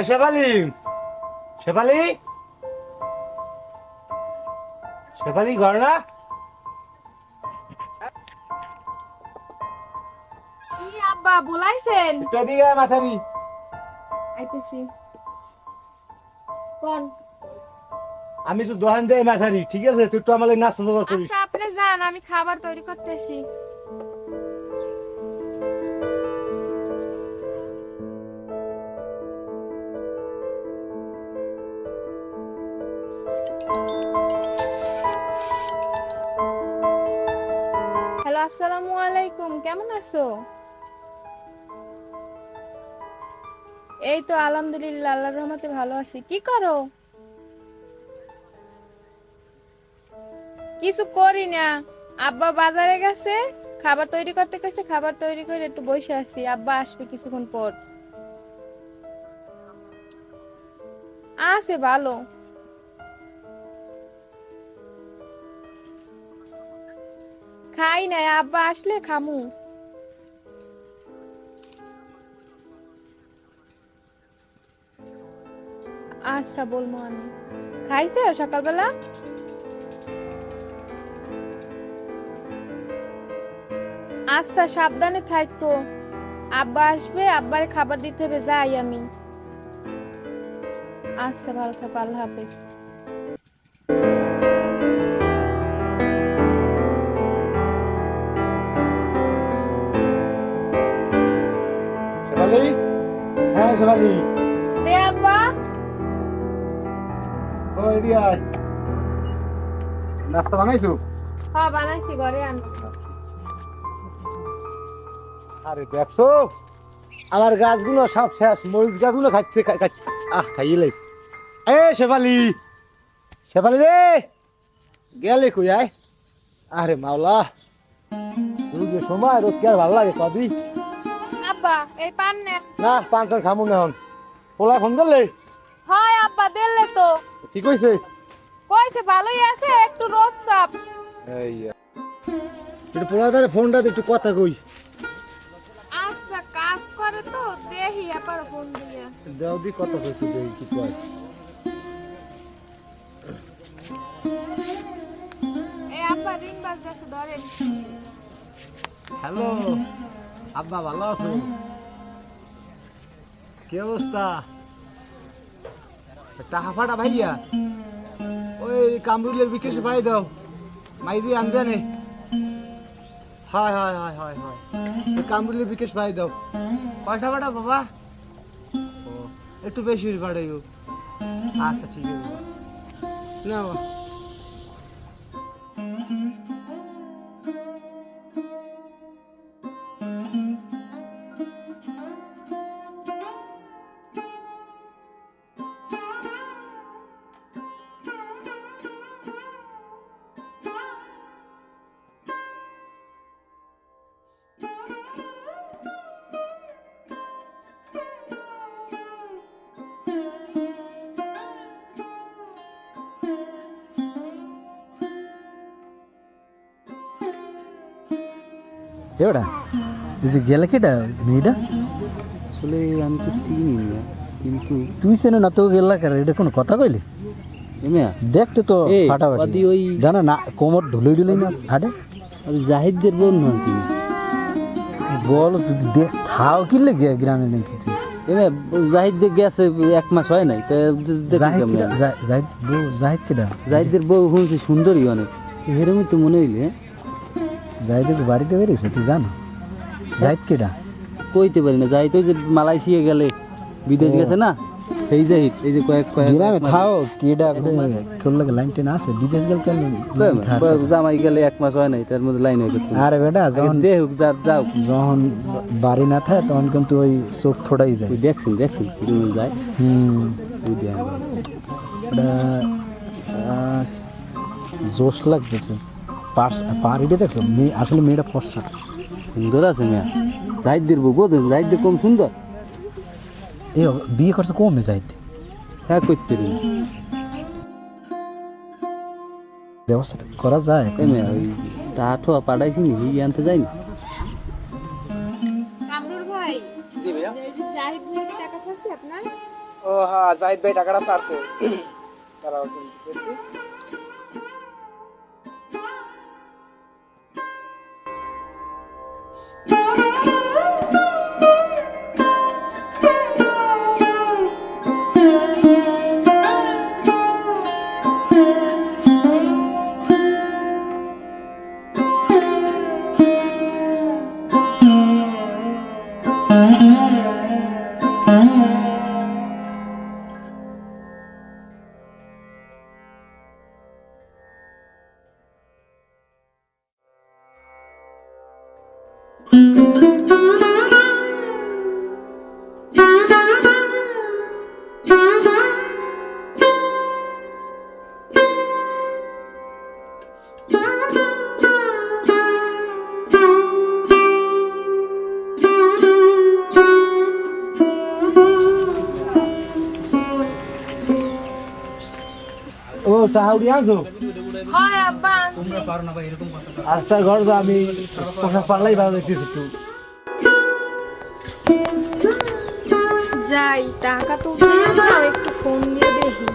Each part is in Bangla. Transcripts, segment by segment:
শেফালি, শেফালি, শেফালি ঘর না? কি আব্বা বলাইছেন? একটু এদিকে আয় মাথারি। আইতেছি। কোন? আমি তো দোকান দেই মাথারি, ঠিক আছে? তুই একটু আমার লাগি নাস্তা জোগাড় করিস। আচ্ছা আপনি যান, আমি খাবার তৈরি করতেছি। হ্যালো, আসসালামু আলাইকুম, কেমন আছো? এই তো আলহামদুলিল্লাহ, আল্লাহর রহমতে ভালো আছি। কি করো? কিছু করি না। আব্বা বাজারে গেছে, খাবার তৈরি করতে গেছে, খাবার তৈরি করে একটু বসে আছি। আব্বা আসবে কিছুক্ষণ পর। আছে ভালো। খাই নাই, আব্বা আসলে খামু। আচ্ছা বলবো আমি। খাইছে সকালবেলা? আচ্ছা সাবধানে থাকো। আব্বা আসবে, আব্বারে খাবার দিতে হবে, যাই আমি। আচ্ছা ভালো থাকো, আল্লাহ হাফেজ। শেফালি, হ্যাঁ শেফালি, যে আব্বা। ও এদিকে আয়। নাস্তা বানাইছো? হ্যাঁ বানাইছি, ঘরে আন। আরে দেখছো আমার গাছগুলো সব শেষ, মরিচ গাছগুলো খাইয়ে লাইছি। শেফালি, শেফালি রে, গেলে কই আয়? আরে মাওলা, রোজের সময় রোজ কি আর ভালো লাগে কবি? আব্বা এই পান নেন। না, পান টান খামু না এখন। পোলা ফোন করলে? হয় আব্বা দিলে তো। কি কইছে? কইছে ভালোই আছে, একটু রোদ চাপ। এই একটু পোলার দ্বারা ফোনটা একটু কথা কই। আচ্ছা কাজ করে তো, দেখি আবার ফোন দিয়ে। দাও দি কথা কই, তুই দেখি কি কয়। এই আব্বা রিং বাজতেছে, ধরেন। হ্যালো আব্বা, ভালো আছো? কি অবস্থা? টাকা ফাটা ভাইয়া, ওই কামরুলের বিকেশ ভাই দাও, মাইদি আনবে নে। হয় হয় হয় হয় হয়, ওই কামরুলের বিকেশ ভাই দাও। কয়টা ফাটা বাবা? ও একটু বেশি ফাটাইও। আচ্ছা ঠিক আছে বাবা। না বাবা। এবারে এই যে গেলে কেটা মেয়েটা? আসলে আমি তো চিনি না, কিন্তু তুই চেনো না তো গেলা কার? এটা কোনো কথা কইলি? এমিয়া দেখতে তো এই, ফাটাফাটি ওদি ওই জানা না, কোমর ঢুলই ঢুলই না হাটে। আমি জাহিদদের বোন নন তিনি। বল যদি দেখ থাও কিনলে গ্রামে নাকি তুই? এমিয়া জাহিদদের গেছে 1 মাস হয় নাই, তা দেখি জাহিদ কেমন। কেডা? জাহিদ কেডা? জাহিদদের বউ শুনছি সুন্দরী অনেক, এরমই তো মনে হইলে। জাহিদ বাড়িতে বেরিয়েছে তুই জানো? জাহিদ কেডা? কইতে পারি না। জাহিদ ওই যে মালয়েশিয়া গেলে, বিদেশ ও। গেছে না, সেই জাহিদ। এই যে কয়েক গ্রামে থাও কেডা? করলে লাইন টেন আছে বিদেশ গেল কেন? জামাই গেলে 1 মাস হয় নাই, তার মধ্যে লাইন হয়ে গেছে। আরে বেটা যখন দেহুক যাও। যখন বাড়ি না থাকে তখন কিন্তু ওই চোখ ফোটাই যায়। ওই দেখছেন কিরকম যায়। ওই দেখা যায়। ওটা জোশ লাগতেছে। পাহাড়িটা দেখছো? আসলে মেয়েটা ফর্সা। সুন্দর আছে না জাহিদদের বউ? বোধ জাহিদদের কম সুন্দর? এই বিয়ে করছে কমে যাইতে হ্যাঁ করতে পারি না। ব্যবস্থা করা যায়। ওই টাঠো পাঠাইছি নি, আনতে যায়নি। কামরুল ভাই। জি ভাইয়া। এই যে জাহিদ ভাই টাকা চাইছে আপনার? ও হ্যাঁ, জাহিদ ভাই টাকাটা ছাড়ছে। দাঁড়াও তুমি দিতেছি। ও তাহলে আছো হয় আব্বা আনছি। আস্তা ঘর তো আমি পোশাক পারলাই ভালো দেখতেছি একটু। যাই টাকা তো উঠে যাবে, একটু ফোন দিয়ে দেখি।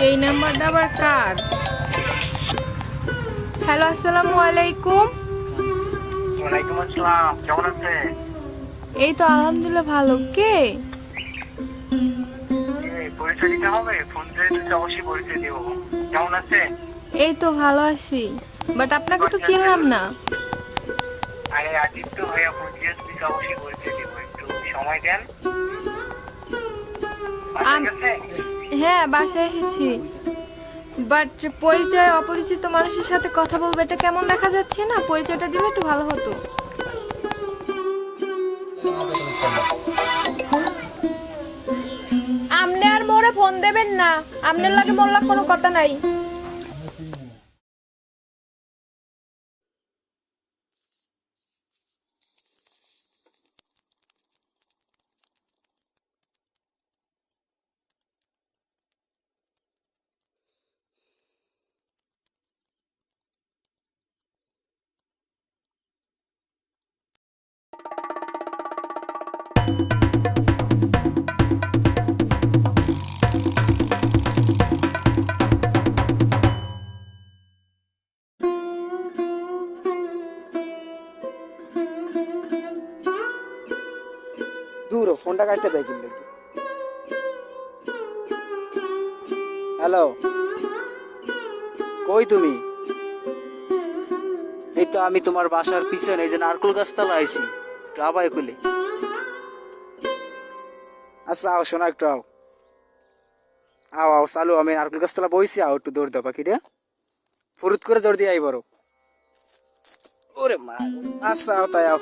এই নাম্বারটা আবার কার? হ্যালো, আসসালামু আলাইকুম। ওয়ালাইকুম আসসালাম, কেমন আছেন? এই তো আলহামদুলিল্লাহ ভালো। কে? পরিচয় দিতে হবে? ফোন দিয়ে তো অবশ্যই পরিচয় দেব। কেমন আছেন? এই তো ভালো আছি, বাট আপনাকে তো চিনলাম না। আরে আদিত্য ভাইয়া ফোন দিয়ে তো অবশ্যই পরিচয় দেব, একটু সময় দেন। আম- হ্যাঁ, বাসায় এসেছি, বাট পরিচয় অপরিচিত মানুষের সাথে কথা বলবো এটা কেমন দেখা যাচ্ছে না? পরিচয়টা দিলে একটু ভালো হতো। আমনে আর মোরে ফোন দেবেন না, আমনের লাগে মোর লাগ কোনো কথা নাই। দূর হ, ফোনটা কাটতে দেয় কিন্তু। হ্যালো, কই তুমি? এই তো আমি তোমার বাসার পিছনে এই যে নারকেল গাছতলা আইছি, একটু আবাই খুলে। আচ্ছা আও, শোনা একটু আও। আও আও, চালু। আমি নারকেল গাছতলা বইছি, আও একটু দৌড় দাও পাখিটা। ফুরুত করে দৌড় দিয়ে আই বড়। ওরে মা। আচ্ছা আও, তাই আও।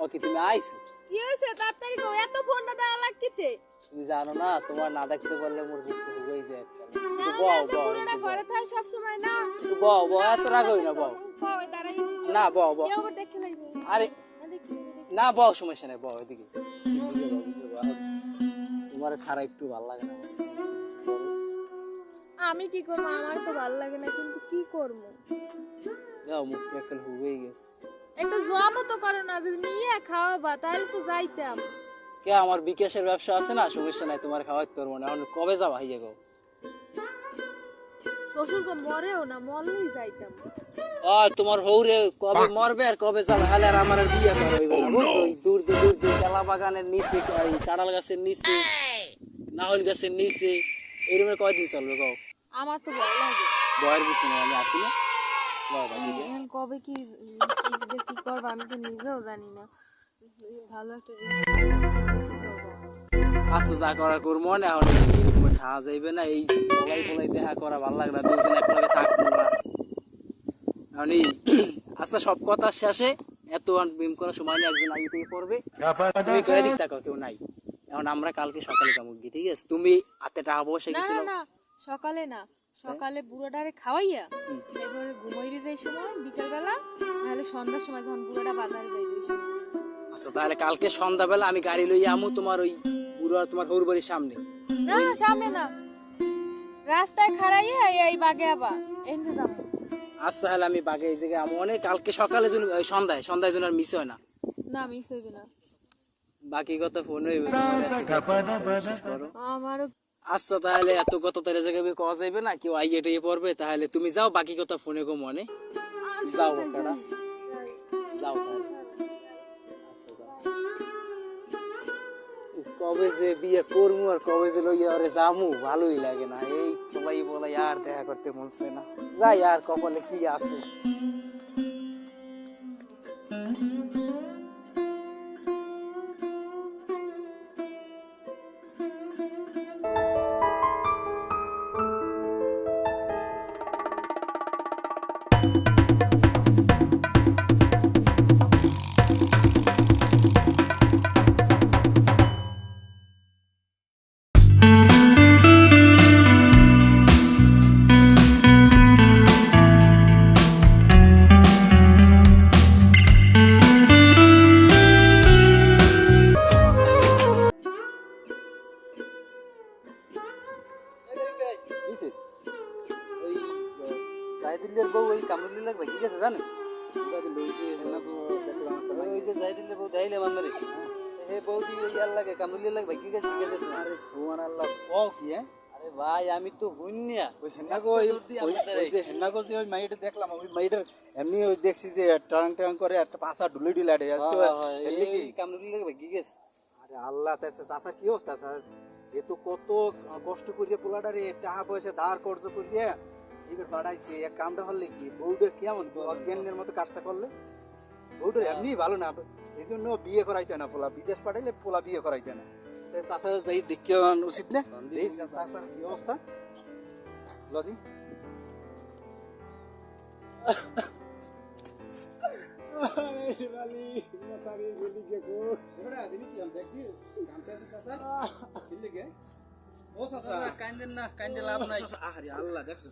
ওকে, তুমি আইছো? কি হইছে? তাড়াতাড়ি কও, এত ফোনটা দেওয়া লাগতিতে। তুমি জানো না তোমার না দেখতে পারলে মোর বুক হয়ে যায় একদম। একটু জানো না বও যে বও পুরোটা ঘরে থাকে সব সময় না। একটু বও বও, এত রাগ হই না, বও। কও দাঁড়াই। না বও বও। কেউ আবার দেখে লাইবে। আরে না দেখি। না, বও, সমস্যা নেই, বও এদিকে। তোমার খারাপ একটু ভালো লাগে না? কিছু করো। আমি কি করবো? আমার তো ভালো লাগে না, কিন্তু কি করবো? যাও, মুখটা একদম হয়ে গেছে। একটু জবও তো করো না, যদি নিয়ে খাওয়াবা তাহলে তো যাইতাম। কে, আমার বিকাশের ব্যবসা আছে না, সমস্যা নাই, তোমার খাওয়াইতে পারবো না। এখন কবে যাবা হাইয়া গো? শ্বশুরকে মরেও না, মরলেই যাইতাম। তোমার হৌরে কবে মরবে আর কবে যাবে, হালে আর আমার আর বিয়ে করা হইবে না, বুঝছো? দূর দিয়ে কেলা বাগানের নিচে, এই কাঁড়াল গাছের নিচে, নাহল গাছের নিচে, এই রুমে কয়দিন চলবে কও? আমার তো ভয় লাগে। বয়ের কিছু নেই, আমি আসি না। বাবা দিকে এখন কবে কি কি করবো আমি তো নিজেও জানি না। ভালো একটা আচ্ছা, যা করার করবো না। এখন এরকম ঠাওয়া যাইবে না, এই বলাই দেখা করা ভালো লাগে না, দুজন একলগে থাকবো না। এখন আচ্ছা, সব কথা শেষে এত বিম করার সময় নেই, একজন আগে থেকে পড়বে, তুমি কয়ে দিক থাকো, কেউ নাই। এখন আমরা কালকে সকালে যাবো কি, ঠিক আছে? তুমি হাতে টাকা পয়সা না গেছিল? না, সকালে না, সকালে বুড়োটারে খাওয়াইয়া এবারে ঘুমাইবি যাই সময় বিকেল বেলা, তাহলে সন্ধ্যার সময় যখন বুড়োটা বাজারে যাইবে ওই সময়। আচ্ছা, তাহলে কালকে সন্ধ্যাবেলা আমি গাড়ি লইয়া আমু তোমার ওই বুড়ো আর তোমার হৌর বাড়ির সামনে। না না, সামনে না, রাস্তায় খাড়াইয়া এই বাগে আবা এনে যাব। আচ্ছা হলে আমি বাগে এই জায়গায় আমি অনেক কালকে সকালে যেন ওই সন্ধ্যায় যেন আর মিস হয় না। না মিস হইবে না। বাকি কথা ফোন হইবে তোমার কাছে, বিশ্বাস করো। আমারও আচ্ছা তাহলে এত কথা তাহলে জায়গায় কওয়া যাইবে না, কেউ আইয়ে টেয়ে পড়বে। তাহলে তুমি যাও, বাকি কথা ফোনে গো মনে যাও কাটা যাও তাহলে। আচ্ছা, যাও। কবে যে বিয়ে করবো আর কবে যে লইয়া ওরে যামু ভালোই লাগে না। এই বলাই আর দেখা করতে মন চায় না। যাই আর কপালে কি আছে। কিসে ওই জাহিদুল্লার বউ ওই কামরুল্লাহ ভাই ঠিক আছে জানেন যাদের লইছে হেনাকো দেখলাম ওই যে জাহিদুল্লার বউ দাইলে মামরে হে বৌদি ওই আল্লাহকে কামরুল্লাহ ভাই ঠিক আছে আরে সুবহানাল্লাহ ও কি হ্যাঁ আরে ভাই আমি তো হইনিয়া ওই হেনাকো ওই যে হেনাকো যে ওই মাইটা দেখলাম ওই মাইটার এমনি ওই দেখছি যে টাং টাং করে একটা পাসা ঢুলে ঢুলে আড়ে তো এই কামরুল্লাহ ভাই কি গেছে আরে আল্লাহ তাছে চাচা কি অবস্থা এ তো কত কষ্ট করিয়ে পোলাটারে টাকা পয়সা ধার কর্জ করিয়ে জীবের বাড়াইছে এক কামটা হলে কি বউটা কেমন অজ্ঞানের মতো কাজটা করলে বউটার এমনি ভালো না, এই জন্য বিয়ে করাইতে না পোলা, বিদেশ পাঠাইলে পোলা বিয়ে করাইতে না। চাষা যাই দেখতে উচিত না এই চাষার কি অবস্থা লদি কান্দেন না, কান্দে লাভ নাই। আরে আল্লাহ দেখছো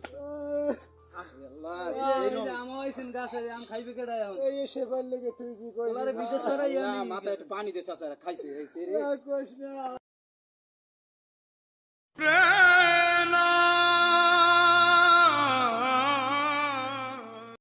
মাথায় একটু পানি দে চাচা খাইছে